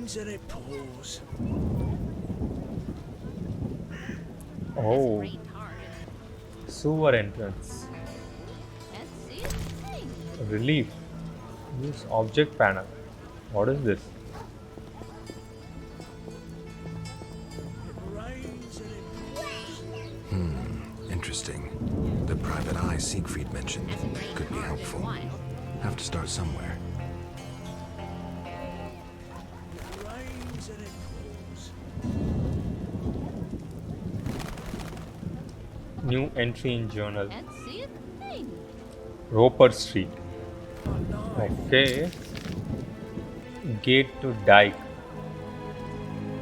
rains and it pours. Oh, sewer entrance. Relief. Use object panel. What is this? It rains and it pours. Interesting. The private eye Siegfried mentioned could be helpful. Have to start somewhere. It rains and it pours. New entry in journal. Roper Street. Okay. Gate to Dyke.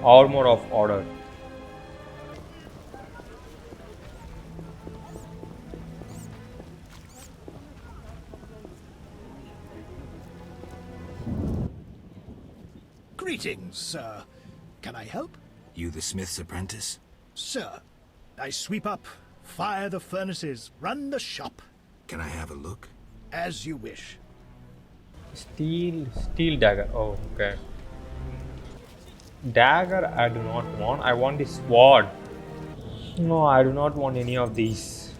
Armor of Order. Greetings, sir. Can I help? You the smith's apprentice? Sir, I sweep up, fire the furnaces, run the shop. Can I have a look? As you wish. Steel dagger. Oh, okay. Dagger I do not want. I want the sword. No, I do not want any of these.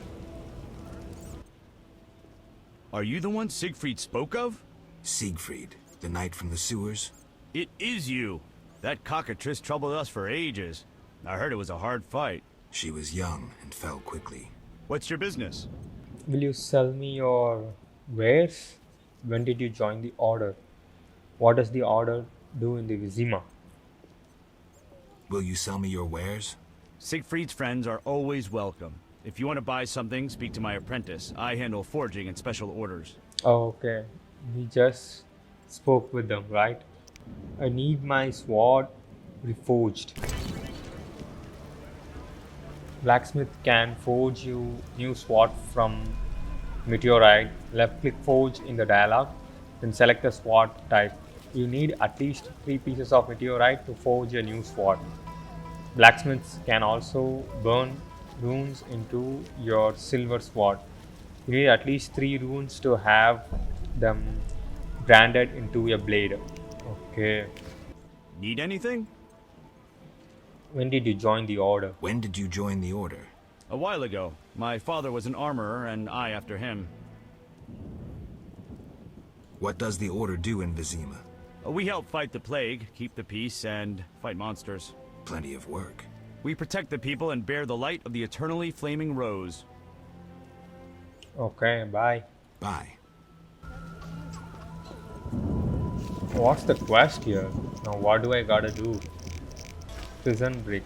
Are you the one Siegfried spoke of? Siegfried, the knight from the sewers? It is you. That cockatrice troubled us for ages. I heard it was a hard fight. She was young and fell quickly. What's your business? Will you sell me your wares? When did you join the order? What does the order do in the Vizima? Will you sell me your wares? Siegfried's friends are always welcome. If you want to buy something, speak to my apprentice. I handle forging and special orders. Oh, okay. We just spoke with them, right? I need my sword reforged. Blacksmith can forge you new sword from meteorite. Left click forge in the dialog, then select the sword type. You need at least 3 pieces of meteorite to forge a new sword. Blacksmiths can also burn runes into your silver sword. You need at least 3 runes to have them branded into a blade. Okay. Need anything? When did you join the order? When did you join the order? A while ago. My father was an armorer, and I after him. What does the order do in Vizima? We help fight the plague, keep the peace, and fight monsters. Plenty of work. We protect the people and bear the light of the eternally flaming rose. Okay, bye. Bye. What's the quest here? Now what do I gotta do? Prison break.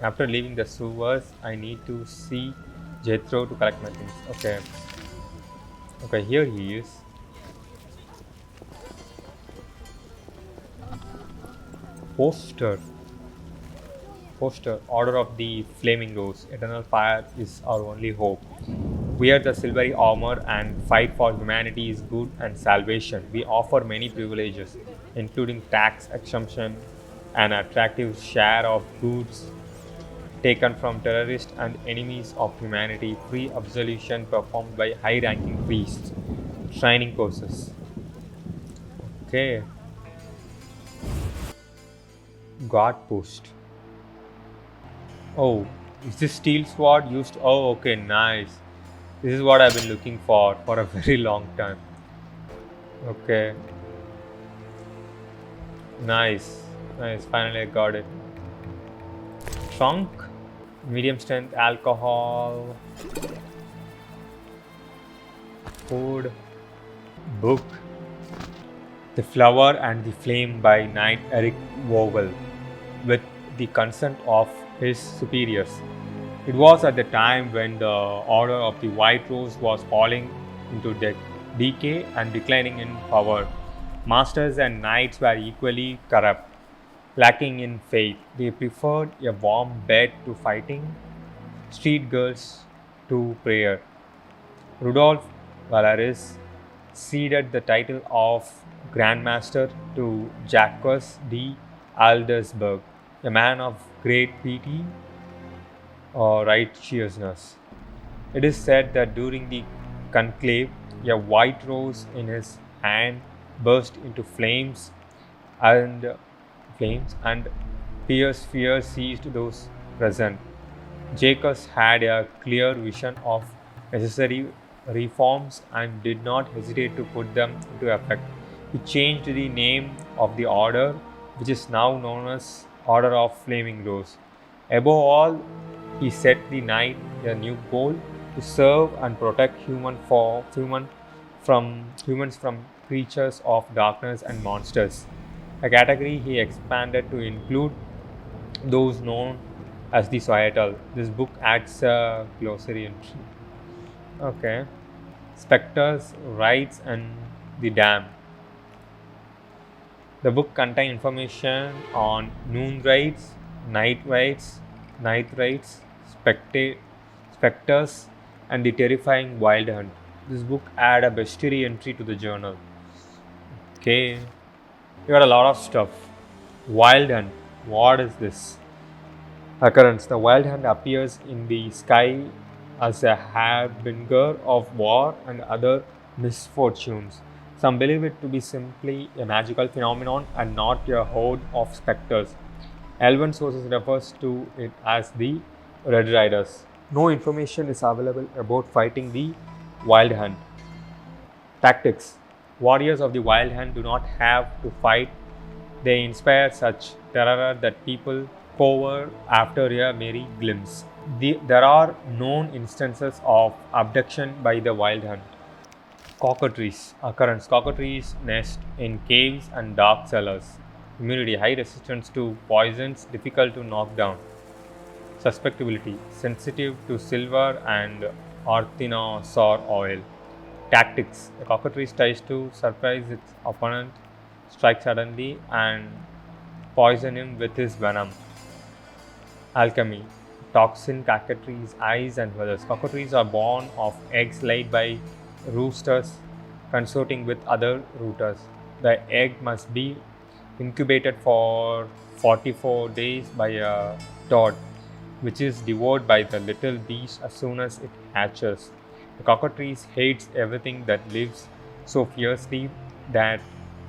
After leaving the sewers, I need to see Jethro to collect my things. Okay. Okay, here he is. Poster. Order of the Flaming Rose. Eternal fire is our only hope. Wear the silvery armor and fight for humanity's good and salvation. We offer many privileges, including tax exemption, an attractive share of goods taken from terrorists and enemies of humanity, free absolution performed by high-ranking priests, training courses. Okay. Guard post. Oh, is this steel sword used? Oh, okay, nice. This is what I've been looking for a very long time. Okay. Nice. Finally I got it. Trunk. Medium strength alcohol. Food. Book. The Flower and the Flame by Knight Eric Vogel, with the consent of his superiors. It was at the time when the Order of the White Rose was falling into decay and declining in power. Masters and knights were equally corrupt, lacking in faith. They preferred a warm bed to fighting, street girls to prayer. Rudolf Valaris ceded the title of Grandmaster to Jacques de Aldersberg, a man of great piety or righteousness. It is said that during the conclave, a white rose in his hand burst into flames, and flames, and fierce fear seized those present. Jacques had a clear vision of necessary reforms and did not hesitate to put them into effect. He changed the name of the order, which is now known as Order of Flaming Rose. Above all, he set the knight a new goal to serve and protect humans from creatures of darkness and monsters. A category he expanded to include those known as the Societal. This book adds a glossary entry. Okay. Spectres, Wraiths, and the Damned. The book contains information on noon raids, night raids, specters, and the terrifying wild hunt. This book adds a bestiary entry to the journal. Okay, you got a lot of stuff. Wild hunt. What is this? Occurrence. The wild hunt appears in the sky as a harbinger of war and other misfortunes. Some believe it to be simply a magical phenomenon and not a horde of specters. Elven sources refers to it as the Red Riders. No information is available about fighting the wild hunt. Tactics. Warriors of the wild hunt do not have to fight. They inspire such terror that people cower after a merry glimpse. There are known instances of abduction by the wild hunt. Cockatrice. Occurrence. Cockatrice nest in caves and dark cellars. Immunity. High resistance to poisons, difficult to knock down. Susceptibility. Sensitive to silver and orthinosaur oil. Tactics. The cockatrice tries to surprise its opponent, strike suddenly, and poison him with his venom. Alchemy. Toxin cockatrice eyes and feathers. Cockatrices are born of eggs laid by roosters consorting with other roosters. The egg must be incubated for 44 days by a toad, which is devoured by the little beast as soon as it hatches. The cockatrice hates everything that lives so fiercely that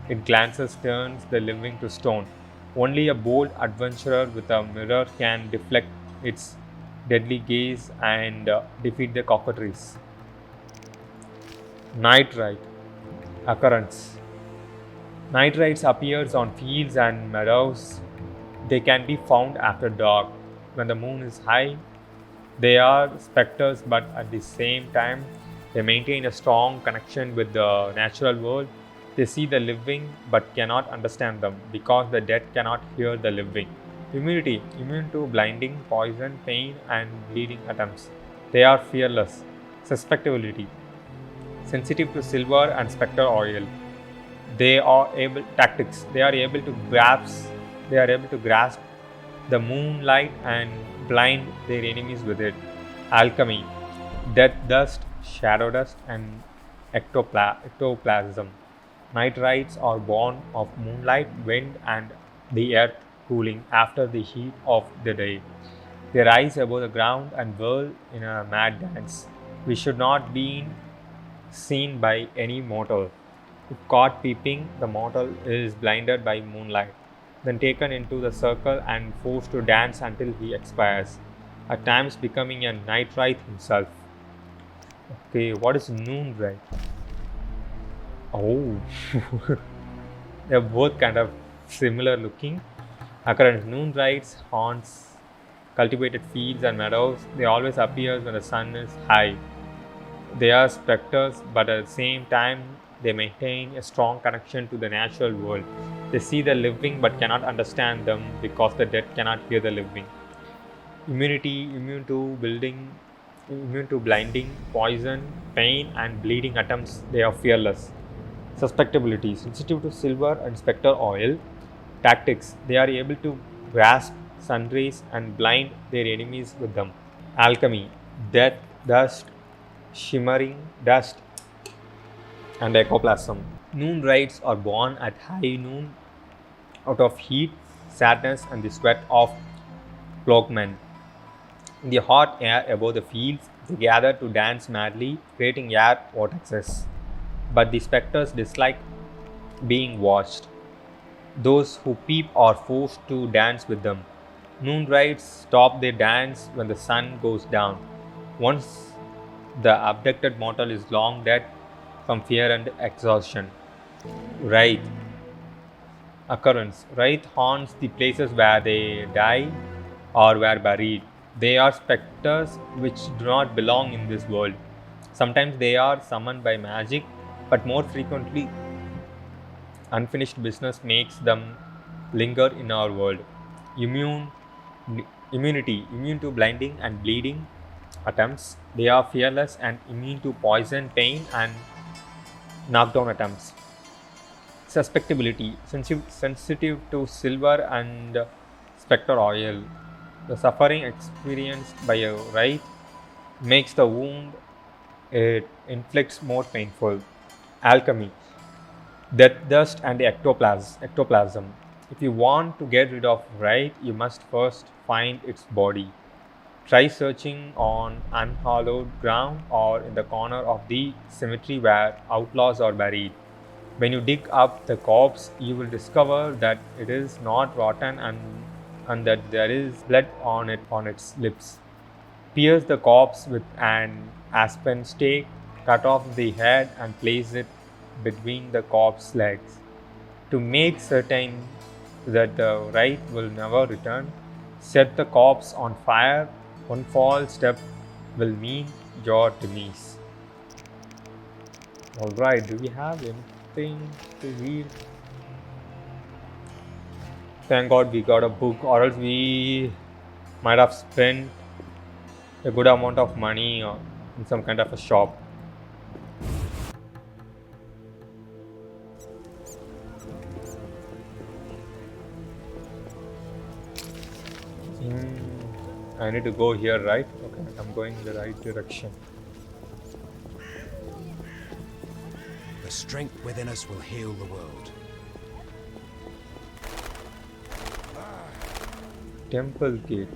its glances turns the living to stone. Only a bold adventurer with a mirror can deflect its deadly gaze and defeat the cockatrice. Night Ride. Occurrence. Night rides appears on fields and meadows. They can be found after dark. When the moon is high, they are specters, but at the same time, they maintain a strong connection with the natural world. They see the living but cannot understand them because the dead cannot hear the living. Immunity. Immune to blinding, poison, pain, and bleeding attempts. They are fearless. Susceptibility. Sensitive to silver and spectre oil. They are able to grasp the moonlight and blind their enemies with it. Alchemy. Death dust, shadow dust, and ectoplasm. Night rides are born of moonlight, wind, and the earth cooling after the heat of the day. They rise above the ground and whirl in a mad dance. We should not be seen by any mortal. If caught peeping, the mortal is blinded by moonlight, then taken into the circle and forced to dance until he expires, at times becoming a night wraith himself. Okay, what is noon wraith? Oh, they're both kind of similar looking. Occurrence. Noon wraiths haunts cultivated fields and meadows. They always appear when the sun is high. They are specters, but at the same time, they maintain a strong connection to the natural world. They see the living but cannot understand them because the dead cannot hear the living. Immunity. Immune to blinding, poison, pain, and bleeding attempts. They are fearless. Susceptibility. Sensitive to silver and spectre oil. Tactics. They are able to grasp sun rays and blind their enemies with them. Alchemy. Death dust, shimmering dust, and ectoplasm. Noon raids are born at high noon out of heat, sadness, and the sweat of ploughman. In the hot air above the fields, they gather to dance madly, creating air vortexes. But the specters dislike being watched. Those who peep are forced to dance with them. Moonrights stop their dance when the sun goes down. Once the abducted mortal is long dead from fear and exhaustion. Wraith occurrence. Wraith haunts the places where they die or were buried. They are specters which do not belong in this world. Sometimes they are summoned by magic, but more frequently, unfinished business makes them linger in our world. Immune, immune to blinding and bleeding attempts. They are fearless and immune to poison, pain, and knockdown attempts. Susceptibility, sensitive to silver and spectre oil. The suffering experienced by a wraith makes the wound it inflicts more painful. Alchemy, death dust and ectoplasm. If you want to get rid of wraith, you must first find its body. Try searching on unhallowed ground or in the corner of the cemetery where outlaws are buried. When you dig up the corpse, you will discover that it is not rotten and that there is blood on its lips. Pierce the corpse with an aspen stake, cut off the head and place it between the corpse's legs. To make certain that the wraith will never return, set the corpse on fire. One false step will mean your demise. Alright, do we have anything to read? Thank God we got a book, or else we might have spent a good amount of money in some kind of a shop. I need to go here, right? Okay, I'm going in the right direction. The strength within us will heal the world. Temple gate.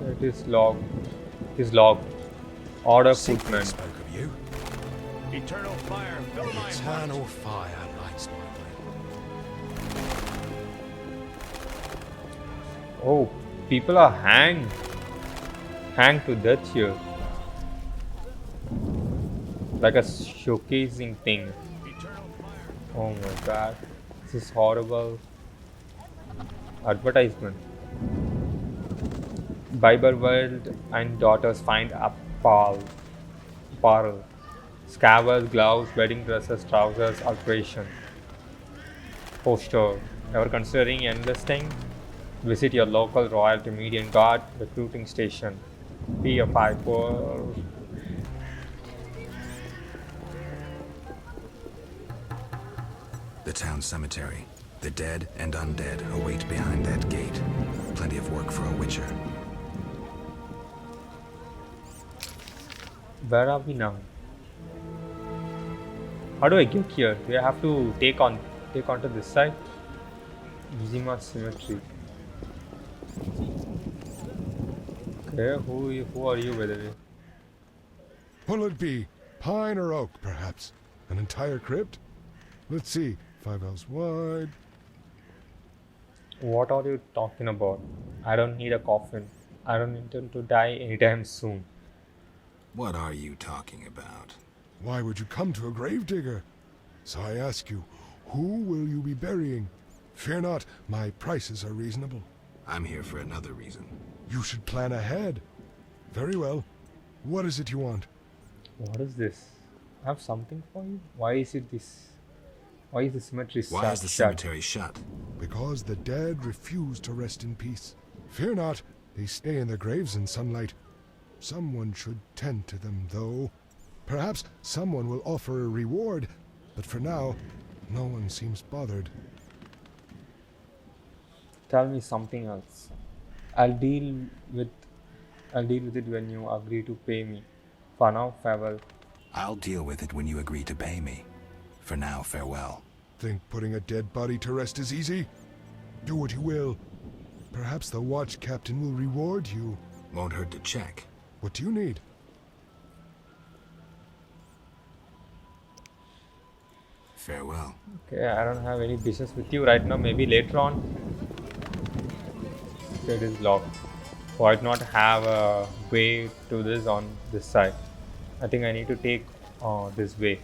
It is locked. It is locked. Order footman. Spoke of you. Eternal fire, fill my heart. Eternal fire lights my way. Oh, people are hanged to death here. Like a showcasing thing. Oh my god, this is horrible. Advertisement. Bible World and daughters find apparel. Scabbards, gloves, wedding dresses, trousers, alteration. Poster. Ever considering enlisting? Visit your local Royalty Median Guard recruiting station. Be a piper. The town cemetery. The dead and undead await behind that gate. Plenty of work for a witcher. Where are we now? How do I get here? Do I have to take onto this side? Vizima cemetery. Okay, who are you, by the way? What'll it be? Pine or oak, perhaps? An entire crypt? Let's see. 5 ells wide. What are you talking about? I don't need a coffin. I don't intend to die anytime soon. What are you talking about? Why would you come to a gravedigger? So I ask you, who will you be burying? Fear not, my prices are reasonable. I'm here for another reason. You should plan ahead. Very well. What is it you want? What is this? I have something for you? Why is it this? Why is the cemetery shut? Why is the cemetery shut? Because the dead refuse to rest in peace. Fear not, they stay in their graves in sunlight. Someone should tend to them, though. Perhaps someone will offer a reward, but for now, no one seems bothered. Tell me something else. I'll deal with it when you agree to pay me. For now, farewell. I'll deal with it when you agree to pay me. For now, farewell. Think putting a dead body to rest is easy? Do what you will. Perhaps the watch captain will reward you. Won't hurt to check. What do you need? Farewell. Okay, I don't have any business with you right now. Maybe later on. Okay, it is locked. So I do not have a way to this on this side. I think I need to take this way.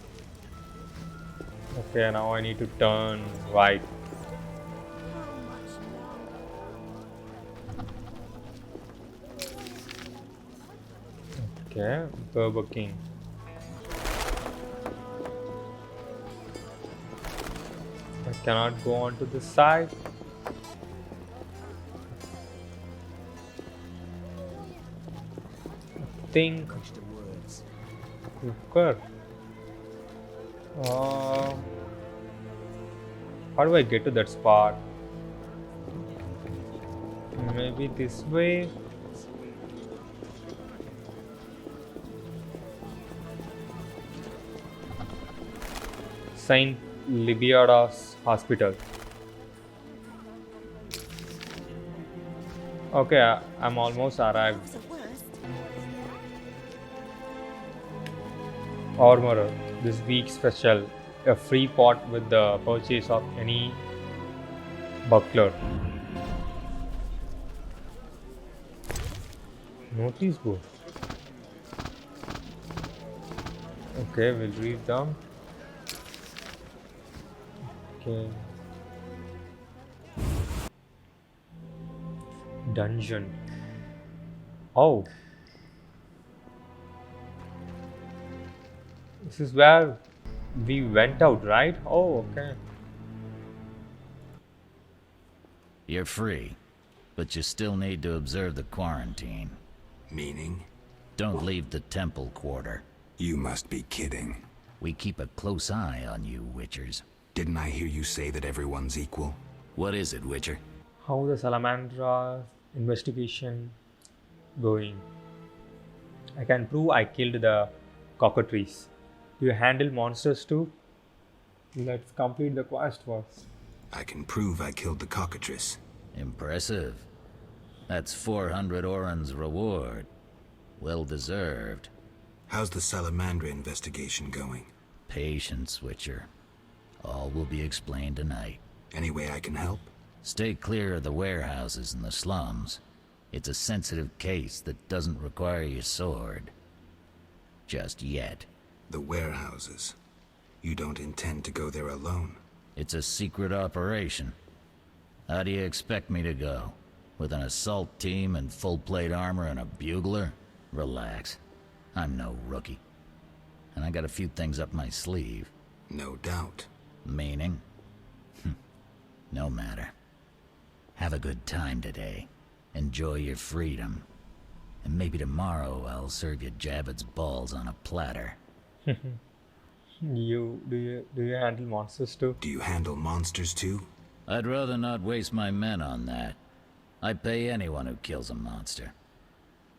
Okay, now I need to turn right. Okay, Burger King. I cannot go on to this side. I think cooker. How do I get to that spot? Maybe this way. Saint Libiada's hospital. Okay, I'm almost arrived. Armorer, this week's special, a free pot with the purchase of any buckler. Notice board. Okay, we'll read them. Okay. Dungeon. Oh. This is where we went out, right? Oh, okay. You're free, but you still need to observe the quarantine. Meaning? Don't leave the temple quarter. You must be kidding. We keep a close eye on you, Witchers. Didn't I hear you say that everyone's equal? What is it, Witcher? How the Salamandra investigation going? I can prove I killed the cockatrice. Do you handle monsters too? Let's complete the quest first. I can prove I killed the cockatrice. Impressive. That's 400 Oren's reward. Well deserved. How's the Salamandra investigation going? Patience, Witcher. All will be explained tonight. Any way I can help? Stay clear of the warehouses and the slums. It's a sensitive case that doesn't require your sword. Just yet. The warehouses. You don't intend to go there alone? It's a secret operation. How do you expect me to go? With an assault team and full plate armor and a bugler? Relax. I'm no rookie. And I got a few things up my sleeve. No doubt. Meaning? No matter. Have a good time today. Enjoy your freedom. And maybe tomorrow I'll serve you Javed's balls on a platter. Do you handle monsters too? Do you handle monsters too? I'd rather not waste my men on that. I pay anyone who kills a monster.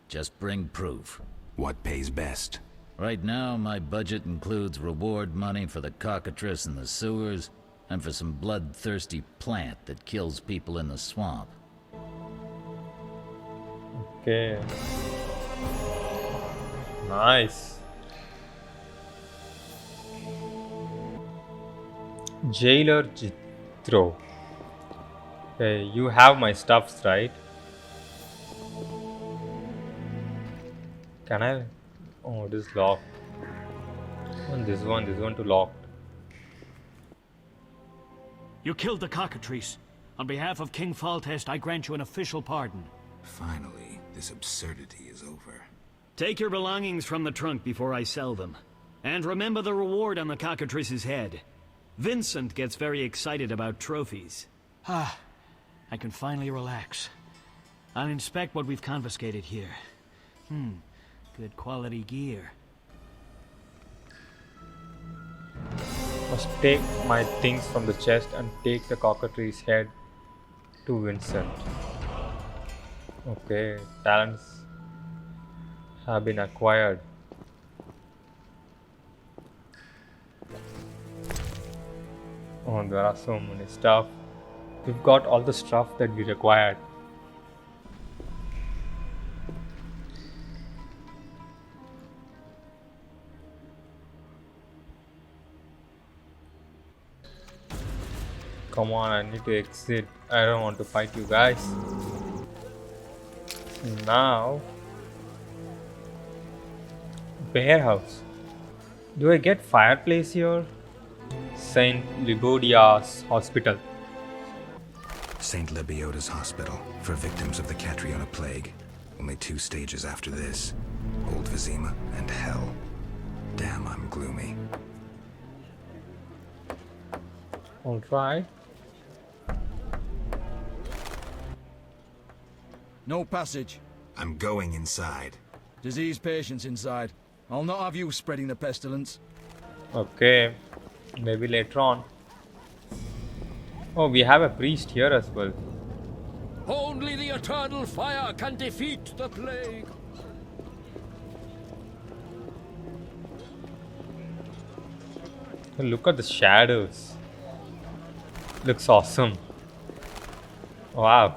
Just bring proof. What pays best? Right now, my budget includes reward money for the cockatrice in the sewers, and for some bloodthirsty plant that kills people in the swamp. Okay. Nice. Jailer Jethro. Okay, you have my stuffs, right? Can I? Oh, it is locked. And this one too locked. You killed the cockatrice. On behalf of King Faltest, I grant you an official pardon. Finally, this absurdity is over. Take your belongings from the trunk before I sell them. And remember the reward on the cockatrice's head. Vincent gets very excited about trophies. I can finally relax. I'll inspect what we've confiscated here. Good quality gear. Must take my things from the chest and take the cockatrice's head to Vincent. Okay, talents have been acquired. Oh, there are so many stuff. We've got all the stuff that we required. Come on, I need to exit. I don't want to fight you guys. Now, warehouse. Do I get fireplace here? Saint Libodia's hospital. St. Lebioda's hospital for victims of the Catriona plague. Only 2 stages after this. Old Vizima and hell. Damn, I'm gloomy. Alright. No passage. I'm going inside. Disease patients inside. I'll not have you spreading the pestilence. Okay. Maybe later on. Oh, we have a priest here as well. Only the eternal fire can defeat the plague. Look at the shadows. Looks awesome. Wow.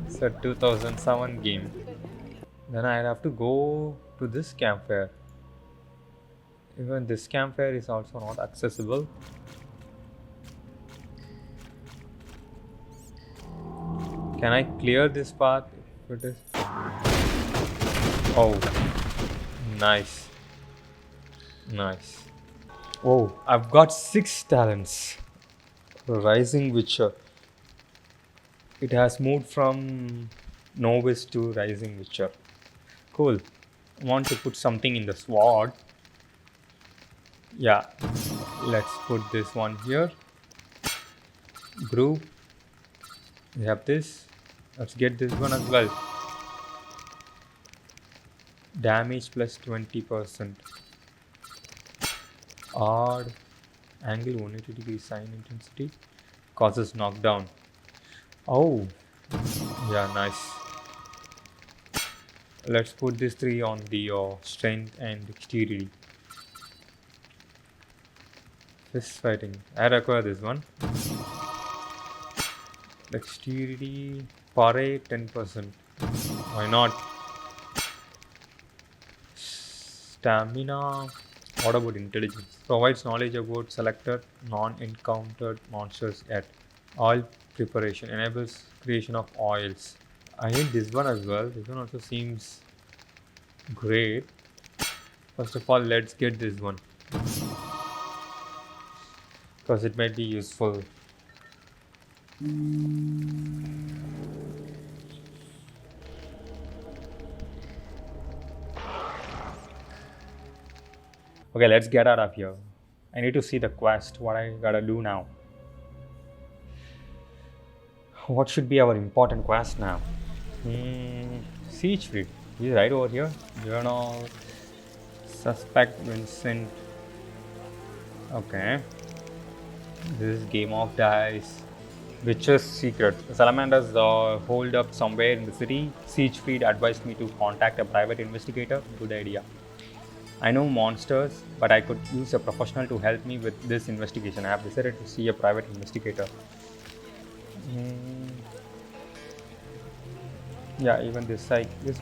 It's a 2007 game. Then I'd have to go to this campfire. Even this campfire is also not accessible. Can I clear this path if it is? Oh, nice. Nice. Oh, I've got 6 talents. Rising Witcher. It has moved from Novice to Rising Witcher. Cool. I want to put something in the sword. Yeah. Let's put this one here. Group. We have this. Let's get this one as well. Damage plus 20%. Odd. Angle 180 degrees sign intensity. Causes knockdown. Oh. Yeah, nice. Let's put these 3 on the strength and dexterity. Fist fighting. I require this one. Dexterity. Parry 10%. Why not? Stamina. What about intelligence? Provides knowledge about selected non-encountered monsters yet. Oil preparation. Enables creation of oils. I need this one as well. This one also seems great. First of all, let's get this one. Because it might be useful. Okay, let's get out of here. I need to see the quest. What I gotta do now. What should be our important quest now? Siege Fleet. He's right over here. Journal. Suspect Vincent. Okay. This is Game of Dice. Witcher's Secret. The salamanders hold up somewhere in the city. Siege Fleet advised me to contact a private investigator. Good idea. I know monsters, but I could use a professional to help me with this investigation. I have decided to see a private investigator. Yeah, even this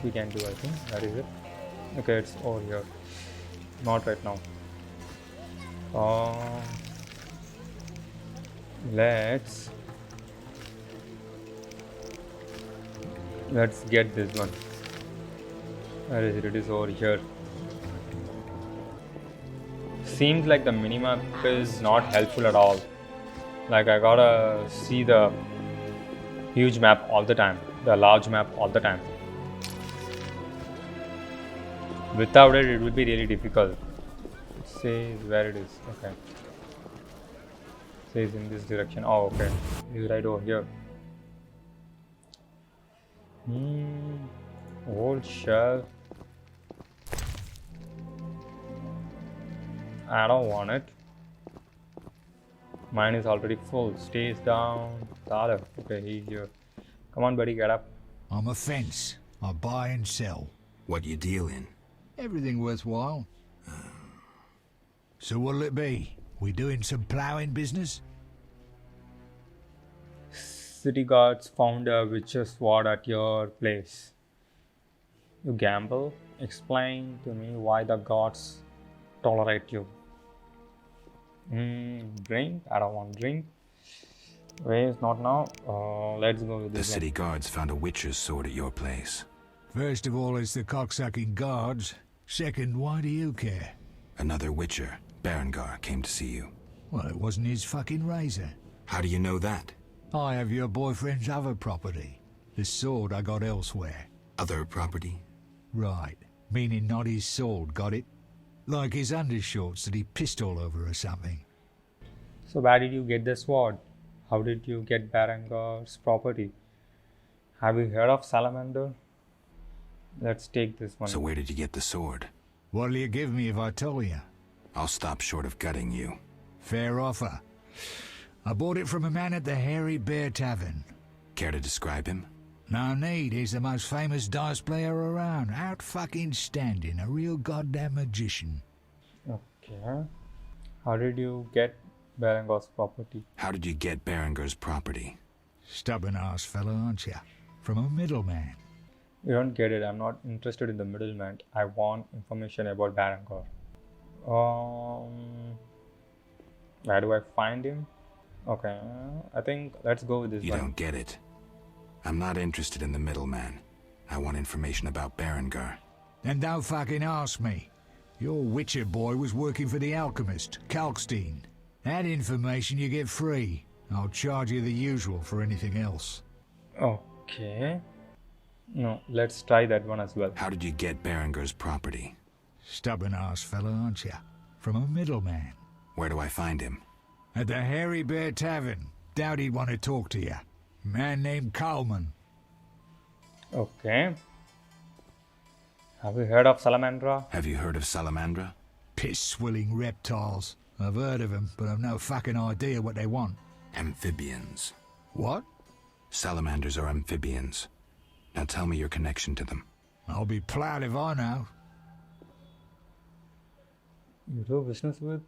we can do, I think. That is it. Okay, it's over here. Not right now. Let's get this one. Where is it? It is over here. Seems like the minimap is not helpful at all. Like I gotta see the huge map all the time, the large map all the time. Without it, it will be really difficult. It says where it is. Okay. It says in this direction. Oh, okay. It's right over here. Old shell. I don't want it. Mine is already full. Stays down. Thaler. Okay, he's here. Come on, buddy, get up. I'm a fence. I buy and sell. What you deal in? Everything worthwhile. So what'll it be? We doing some ploughing business? City guards found a witch's sword at your place. You gamble? Explain to me why the gods tolerate you. Drink? I don't want drink. Wait, not now. Let's go with The this city guards found a witcher's sword at your place. First of all, it's the cocksucking guards. Second, why do you care? Another witcher, Berengar, came to see you. Well, it wasn't his fucking razor. How do you know that? I have your boyfriend's other property. The sword I got elsewhere. Other property? Right. Meaning not his sword, got it? Like his undershorts that he pissed all over or something. So where did you get the sword? How did you get Berengar's property? Have you heard of Salamander? Let's take this one. So where did you get the sword? What'll you give me if I tell you? I'll stop short of gutting you. Fair offer. I bought it from a man at the Hairy Bear Tavern. Care to describe him? No need, he's the most famous dice player around. Out fucking standing, a real goddamn magician. Okay. How did you get Berengar's property? How did you get Berengar's property? Stubborn-ass fellow, aren't you? From a middleman. You don't get it. I'm not interested in the middleman. I want information about Berengar. Where do I find him? Okay, I think let's go with this You one. don't get it. I'm not interested in the middleman. I want information about Berengar. And don't fucking ask me. Your Witcher boy was working for the alchemist, Kalkstein. That information you get free. I'll charge you the usual for anything else. Okay. No, let's try that one as well. How did you get Berengar's property? Stubborn-ass fellow, aren't you? From a middleman. Where do I find him? At the Hairy Bear Tavern. Doubt he'd want to talk to you. Man named Carmen. Okay. Have you heard of Salamandra? Have you heard of Salamandra? Piss-swilling reptiles. I've heard of them, but I've no fucking idea what they want. Amphibians. What? Salamanders are amphibians. Now tell me your connection to them. I'll be proud if I know. You do business with...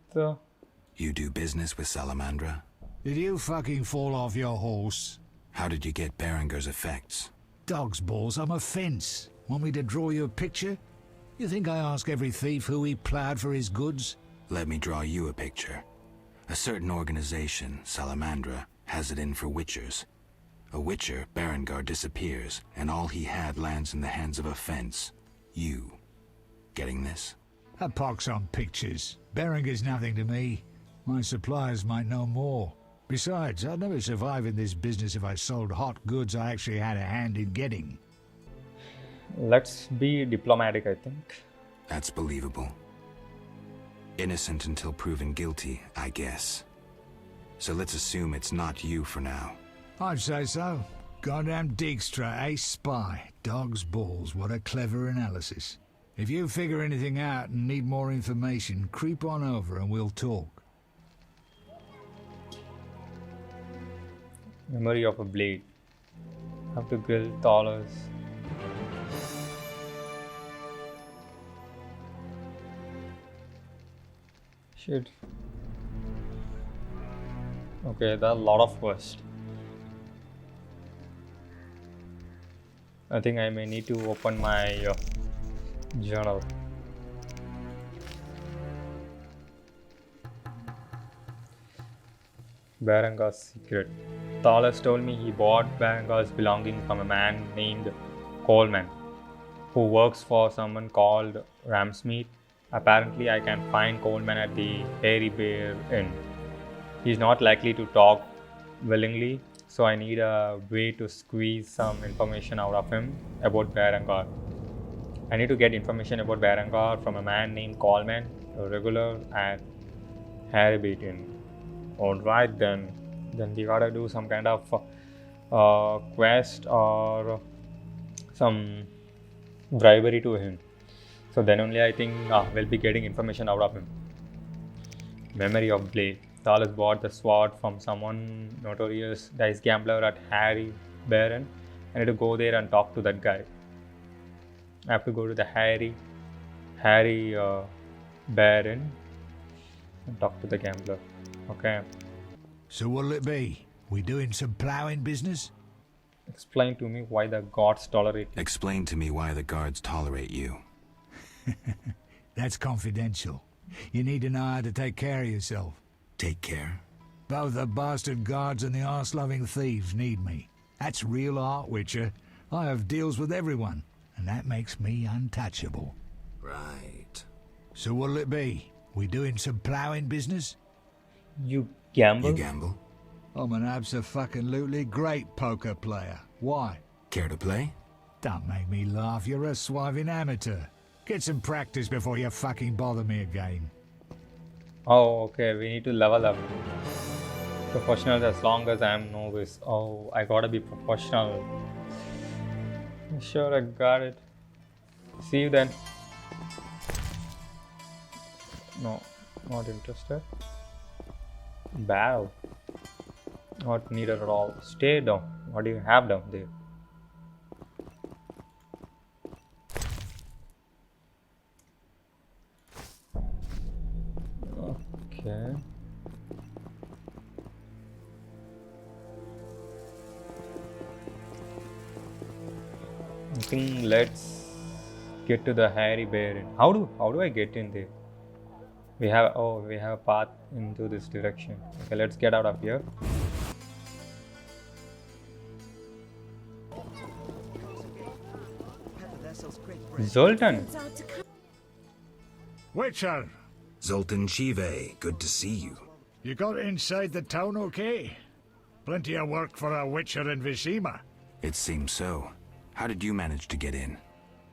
You do business with Salamandra? Did you fucking fall off your horse? How did you get Berengar's effects? Dog's balls, I'm a fence. Want me to draw you a picture? You think I ask every thief who he ploughed for his goods? Let me draw you a picture. A certain organization, Salamandra, has it in for witchers. A witcher, Berengar, disappears, and all he had lands in the hands of a fence. You. Getting this? A pox on pictures. Berengar's nothing to me. My suppliers might know more. Besides, I'd never survive in this business if I sold hot goods I actually had a hand in getting. Let's be diplomatic, I think. That's believable. Innocent until proven guilty, I guess. So let's assume it's not you for now. I'd say so. Goddamn Dijkstra, ace spy. Dog's balls, what a clever analysis. If you figure anything out and need more information, creep on over and we'll talk. Memory of a blade. Have to kill Thaler's. Shit. Okay, there are a lot of quests. I think I may need to open my journal. Berengar's secret. Thaler told me he bought Berengar's belongings from a man named Coleman, who works for someone called Ramsmeet. Apparently, I can find Coleman at the Hairy Bear Inn. He's not likely to talk willingly, so I need a way to squeeze some information out of him about Berengar. I need to get information about Berengar from a man named Coleman, a regular at Hairy Bear Inn. Alright then we gotta do some kind of quest or some bribery to him. So then only I think we'll be getting information out of him. Memory of blade. Thaler bought the sword from someone notorious dice gambler at Hairy Bear Inn. I need to go there and talk to that guy. I have to go to the Hairy Bear Inn and talk to the gambler. Okay. So what'll it be? We doing some ploughing business? Explain to me why the gods tolerate you. Explain to me why the guards tolerate you. That's confidential. You need to know how to take care of yourself. Take care. Both the bastard guards and the arse-loving thieves need me. That's real art, Witcher. I have deals with everyone, and that makes me untouchable. Right. So what'll it be? We doing some ploughing business? You gamble? You gamble? I'm an abso-fucking-lutely great poker player. Why? Care to play? Don't make me laugh, you're a swiving amateur. Get some practice before you fucking bother me again. Oh, okay. We need to level up. Professional as long as I am novice. Oh, I gotta be professional. Sure, I got it. See you then. No, not interested. Battle. Not needed at all. Stay down. What do you have down there? Okay. I think let's get to the hairy bear. How do I get in there? We have a path into this direction. Okay, let's get out of here. Zoltan. Witcher, Zoltan Chive, good to see you. you got inside the town okay? Plenty of work for a Witcher in Vizima. It seems so. How did you manage to get in?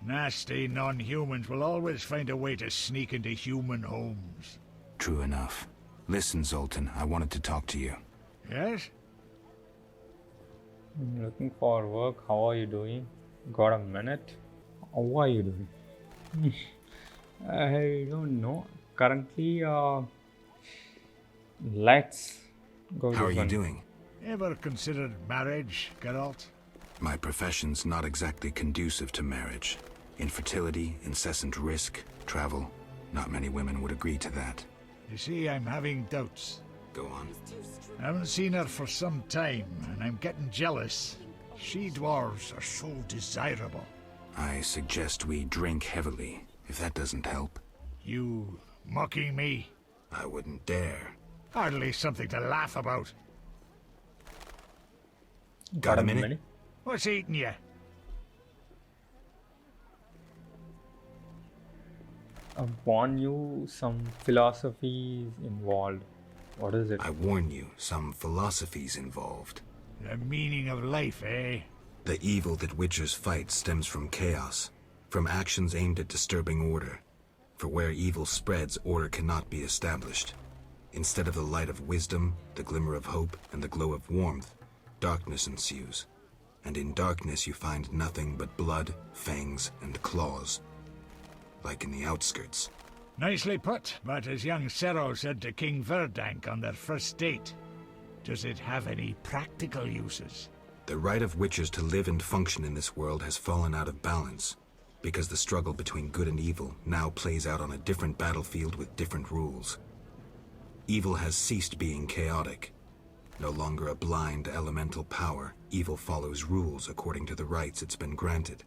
Nasty non-humans will always find a way to sneak into human homes. True enough. Listen, Zoltan, I wanted to talk to you. Yes? I'm looking for work. How are you doing? Got a minute? How are you doing? I don't know. Currently, let's go. How are you doing? Ever considered marriage, Geralt? My profession's not exactly conducive to marriage. Infertility, incessant risk, travel. Not many women would agree to that. You see, I'm having doubts. Go on. I haven't seen her for some time, and I'm getting jealous. She-dwarves are so desirable. I suggest we drink heavily, if that doesn't help. You mocking me? I wouldn't dare. Hardly something to laugh about. Got a minute? What's eating you? I warn you, some philosophy is involved. What is it? I warn you, some philosophy's involved. The meaning of life, eh? The evil that Witchers fight stems from chaos, from actions aimed at disturbing order. For where evil spreads, order cannot be established. Instead of the light of wisdom, the glimmer of hope, and the glow of warmth, darkness ensues. And in darkness you find nothing but blood, fangs, and claws. Like in the outskirts. Nicely put, but as young Cerro said to King Verdank on their first date, does it have any practical uses? The right of Witchers to live and function in this world has fallen out of balance, because the struggle between good and evil now plays out on a different battlefield with different rules. Evil has ceased being chaotic. No longer a blind elemental power, evil follows rules according to the rights it's been granted.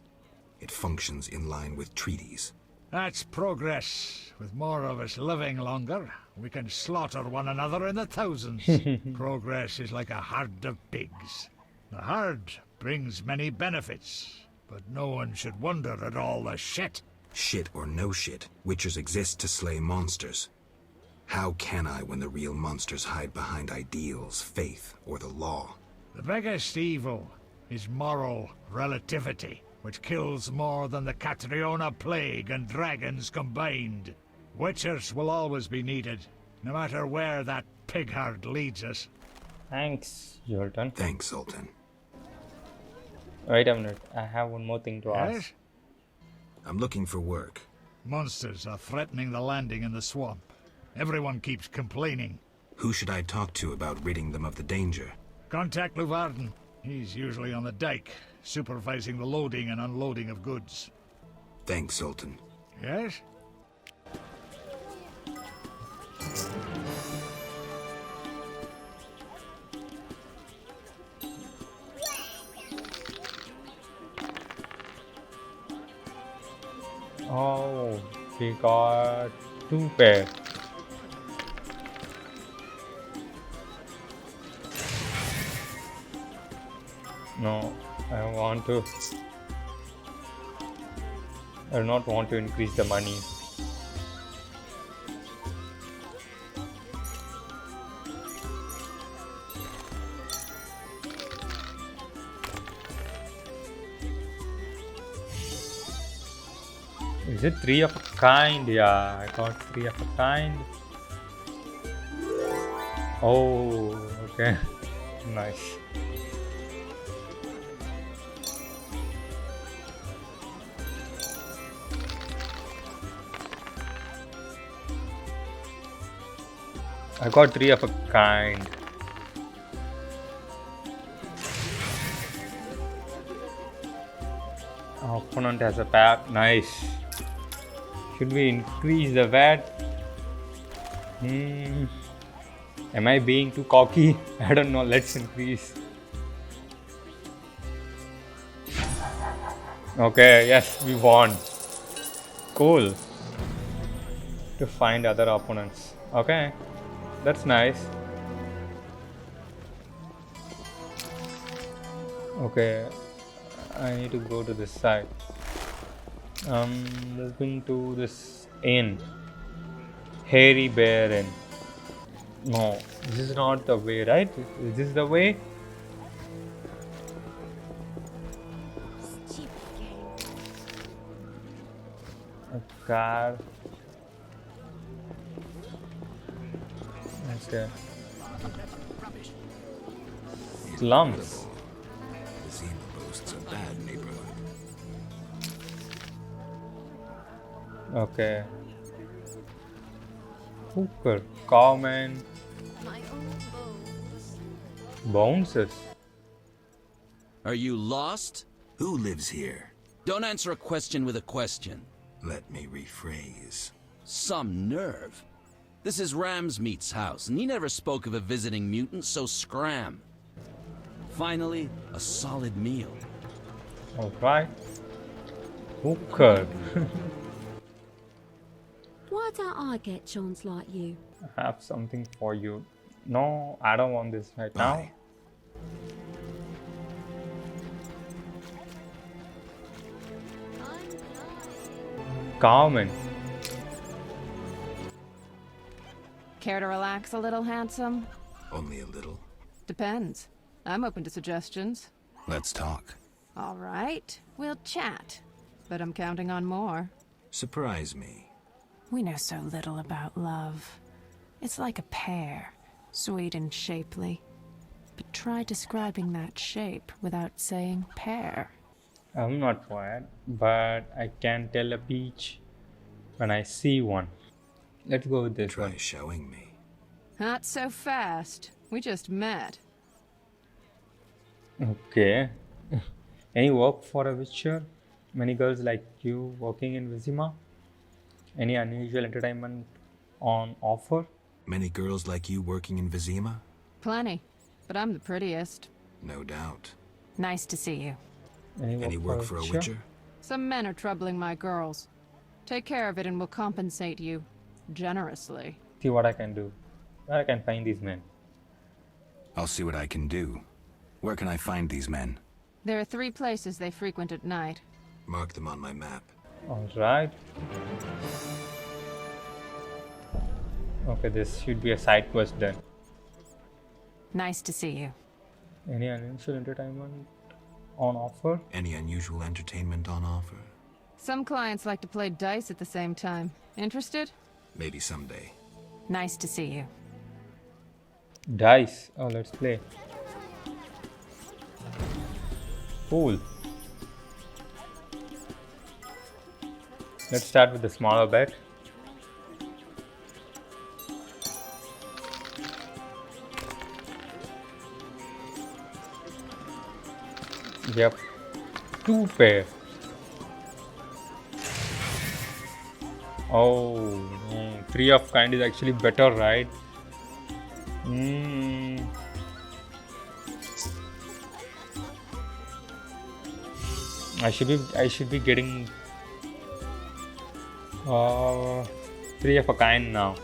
It functions in line with treaties. That's progress. With more of us living longer, we can slaughter one another in the thousands. Progress is like a herd of pigs. The herd brings many benefits, but no one should wonder at all the shit. Shit or no shit, Witchers exist to slay monsters. How can I when the real monsters hide behind ideals, faith, or the law? The biggest evil is moral relativity, which kills more than the Catriona plague and dragons combined. Witchers will always be needed, no matter where that pig herd leads us. Thanks, Zoltan. Thanks, Zoltan. Wait a minute, I have one more thing to ask. Yes? I'm looking for work. Monsters are threatening the landing in the swamp. Everyone keeps complaining. Who should I talk to about ridding them of the danger? Contact Luvarden. He's usually on the dike, supervising the loading and unloading of goods. Thanks, Zoltan. Yes? Oh, we got 2 pair. No, I do not want to increase the money. Is it 3 of a kind? Yeah, I got 3 of a kind. Oh, okay. Nice. I got 3 of a kind. Our opponent has a pack. Nice. Should we increase the VAT? Am I being too cocky? I don't know. Let's increase. Okay, yes, we won. Cool. To find other opponents. Okay, that's nice. Okay, I need to go to this side. Moving to this inn. Hairy Bear Inn. No, this is not the way, right? Is this the way? A car. Okay. Slums. Vizima boasts a bad neighborhood. Okay. Hooker. Carmen. Bounces. Are you lost? Who lives here? Don't answer a question with a question. Let me rephrase. Some nerve. This is Ramsmeat's house, and he never spoke of a visiting mutant, so scram. Finally, a solid meal. Alright. Hooker. Why don't I get chons like you? I have something for you. No, I don't want this right now. Carmen. Care to relax a little, handsome? Only a little. Depends. I'm open to suggestions. Let's talk. All right, we'll chat. But I'm counting on more. Surprise me. We know so little about love. It's like a pear, sweet and shapely. But try describing that shape without saying pear. I'm not quiet, but I can tell a peach when I see one. Let's go with this one. Try showing me. Not so fast. We just met. Okay. Any work for a witcher? Many girls like you working in Vizima? Any unusual entertainment on offer? Many girls like you working in Vizima? Plenty. But I'm the prettiest. No doubt. Nice to see you. Any work for a witcher? Some men are troubling my girls. Take care of it and we'll compensate you. Generously. See what I can do. Where I can find these men. I'll see what I can do. Where can I find these men? There are 3 places they frequent at night. Mark them on my map. Alright. Okay, this should be a side quest then. Nice to see you. Any unusual entertainment on offer? Any unusual entertainment on offer? Some clients like to play dice at the same time. Interested? Maybe someday. Nice to see you. Dice. Oh, let's play. Cool. Let's start with the smaller bet. Yep. 2 pair. Oh, 3 of kind is actually better, right? I should be getting 3 of a kind now.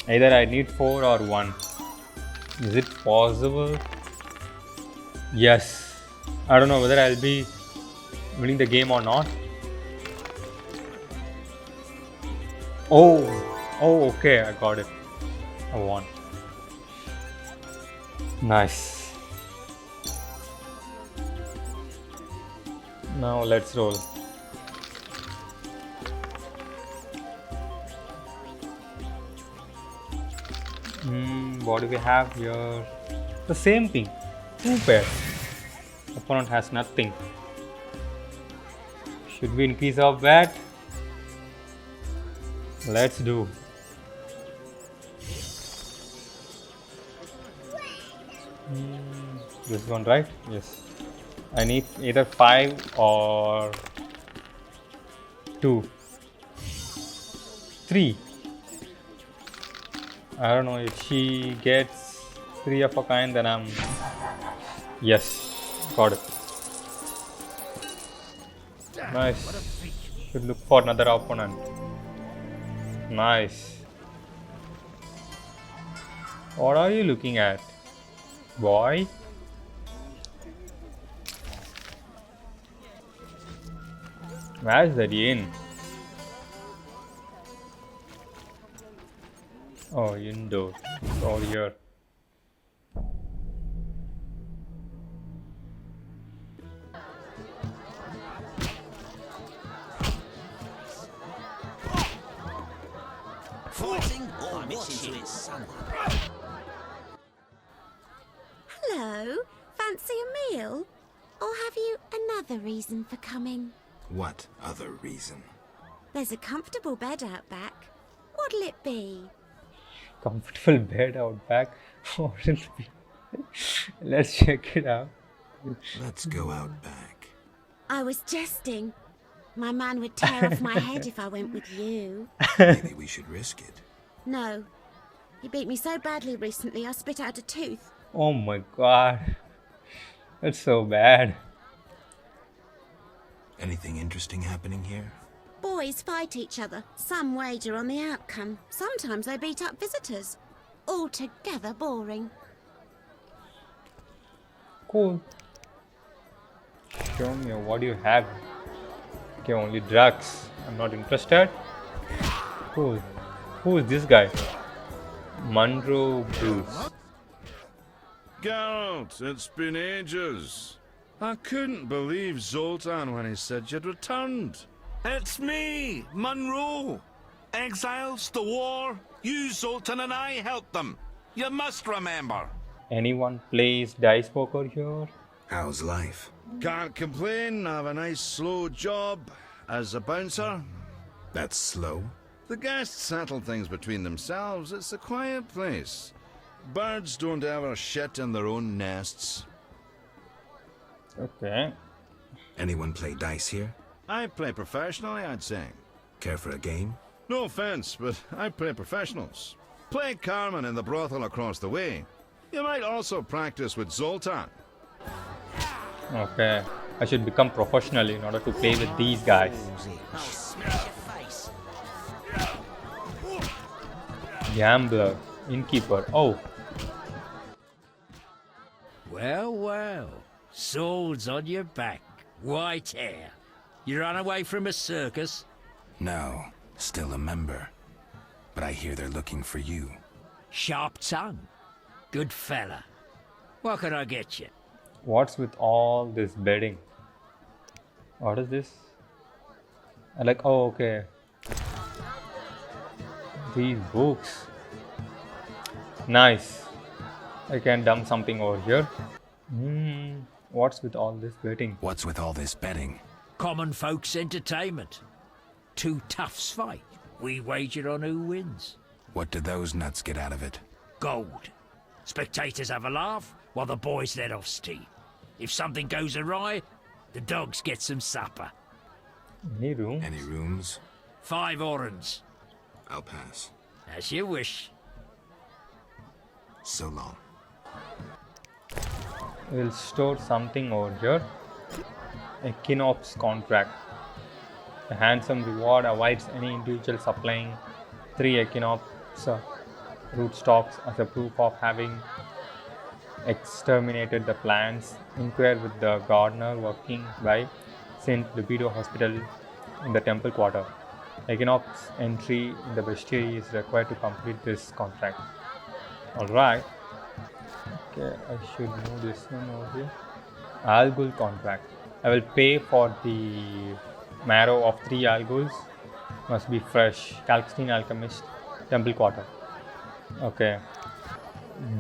Either I need 4 or 1. Is it possible? Yes. I don't know whether I'll be winning the game or not. Oh, okay, I got it. I won. Nice. Now let's roll. What do we have here? The same thing. 2 pairs. Opponent has nothing. Should we increase our bet? Let's do. This one, right? Yes. I need either 5 or 2. 3. I don't know if she gets 3 of a kind, then I'm. Yes, got it. Nice. Should look for another opponent. Nice. What are you looking at, boy? Where's the inn? Oh, indoor. It's all here. Hello, fancy a meal? Or have you another reason for coming? What other reason? There's a comfortable bed out back. What'll it be? Comfortable bed out back. What will it be? Let's check it out. Let's go out back. I was jesting. My man would tear off my head if I went with you. Maybe we should risk it. No. He beat me so badly recently I spit out a tooth. Oh my god. That's so bad. Anything interesting happening here? Boys fight each other. Some wager on the outcome. Sometimes they beat up visitors. Altogether boring. Cool. Show me what do you have. Okay, only drugs. I'm not interested. Cool. Who is this guy? Munro Bruys. Geralt, it's been ages. I couldn't believe Zoltan when he said you'd returned. It's me, Munro. Exiles, the war. You, Zoltan, and I helped them. You must remember. Anyone plays dice poker here? How's life? Can't complain. I have a nice slow job as a bouncer. That's slow? The guests settle things between themselves. It's a quiet place. Birds don't ever shit in their own nests. Okay. Anyone play dice here? I play professionally, I'd say. Care for a game? No offense, but I play professionals. Play Carmen in the brothel across the way. You might also practice with Zoltan. Okay. I should become professional in order to play with these guys. Gambler. Innkeeper. Oh. Well, well. Swords on your back. White hair. You ran away from a circus? No. Still a member. But I hear they're looking for you. Sharp tongue. Good fella. What can I get you? What's with all this bedding? What is this? I like, oh, okay. These books. Nice. I can dump something over here. What's with all this betting? What's with all this betting? Common folks' entertainment. Two toughs fight. We wager on who wins. What do those nuts get out of it? Gold. Spectators have a laugh while the boys let off steam. If something goes awry, the dogs get some supper. Any rooms? Any rooms? 5 orens. I'll pass. As you wish. So long. We'll store something over here. A Kinops contract. A handsome reward avoids any individual supplying 3 Echinops rootstocks as a proof of having exterminated the plants. Inquire with the gardener working by St. Libido Hospital in the temple quarter. Equinox entry in the bestiary is required to complete this contract. Alright. Okay, I should move this one over here. Algul contract. I will pay for the marrow of 3 alguls. Must be fresh. Calcstein Alchemist, Temple Quarter. Okay.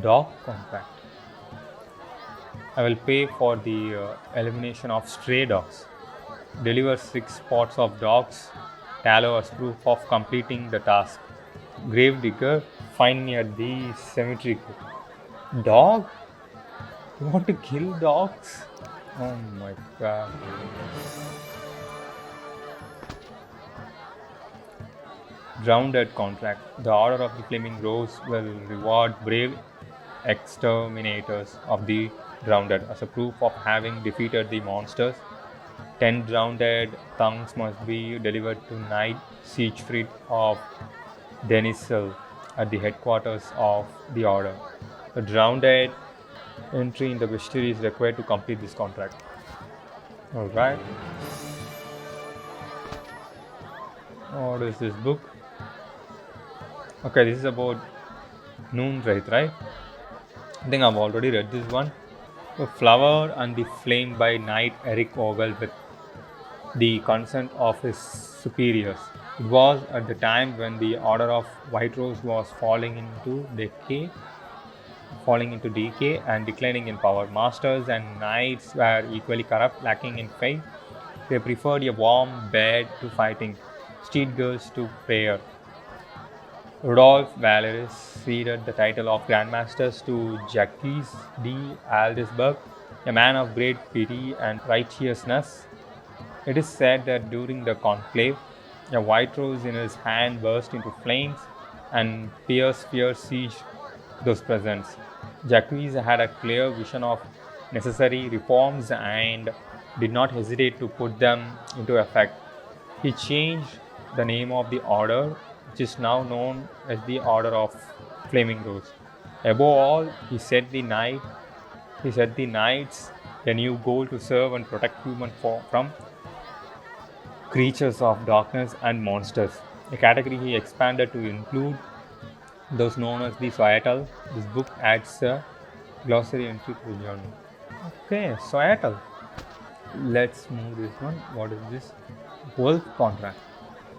Dog contract. I will pay for the elimination of stray dogs. Deliver 6 pots of dogs. Thaler as proof of completing the task. Gravedigger, find me at the cemetery. Dog? You want to kill dogs? Oh my god. Grounded contract. The Order of the Flaming Rose will reward brave exterminators of the Grounded as a proof of having defeated the monsters. 10 grounded tongues must be delivered to Knight Siegfried of Denisel at the headquarters of the Order. The grounded entry in the bestiary is required to complete this contract. Alright. What is this book? Okay, this is about Wraith, right? I think I've already read this one. The Flower and the Flame by Knight Eric Ogle with the consent of his superiors. It was at the time when the Order of White Rose was falling into decay and declining in power. Masters and knights were equally corrupt, lacking in faith. They preferred a warm bed to fighting, street girls to prayer. Rudolf Valeris ceded the title of Grandmasters to Jacques de Aldisburg, a man of great pity and righteousness. It is said that during the conclave, a white rose in his hand burst into flames and fierce fear sieged those present. Jacques had a clear vision of necessary reforms and did not hesitate to put them into effect. He changed the name of the order, which is now known as the Order of Flaming Rose. Above all, he set the knights a new goal to serve and protect humans from creatures of darkness and monsters, a category he expanded to include those known as the Soyatal. This book adds a glossary entry to the journal. Okay, Soyatal. Let's move this one. What is this? Wolf contract.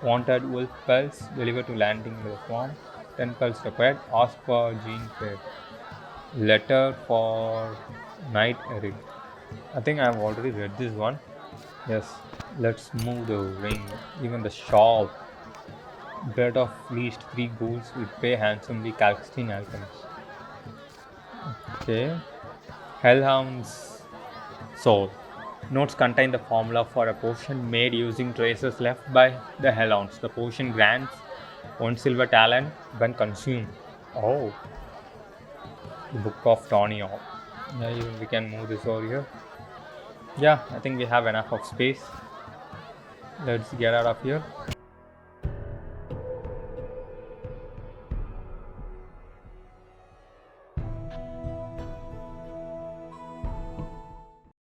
Wanted wolf pelts delivered to landing in the farm. 10 pelts required. Ask for Jean Fair. Letter for Knight Eric. I think I have already read this one. Yes. Let's move the ring. Even the shawl. Bread of least 3 goals will pay handsomely. Calcstein Alchemist. Okay. Hellhound's Soul. Notes contain the formula for a potion made using traces left by the Hellhounds. The potion grants 1 silver talent when consumed. Oh. The Book of Tawny. Yeah, we can move this over here. Yeah, I think we have enough of space. Let's get out of here.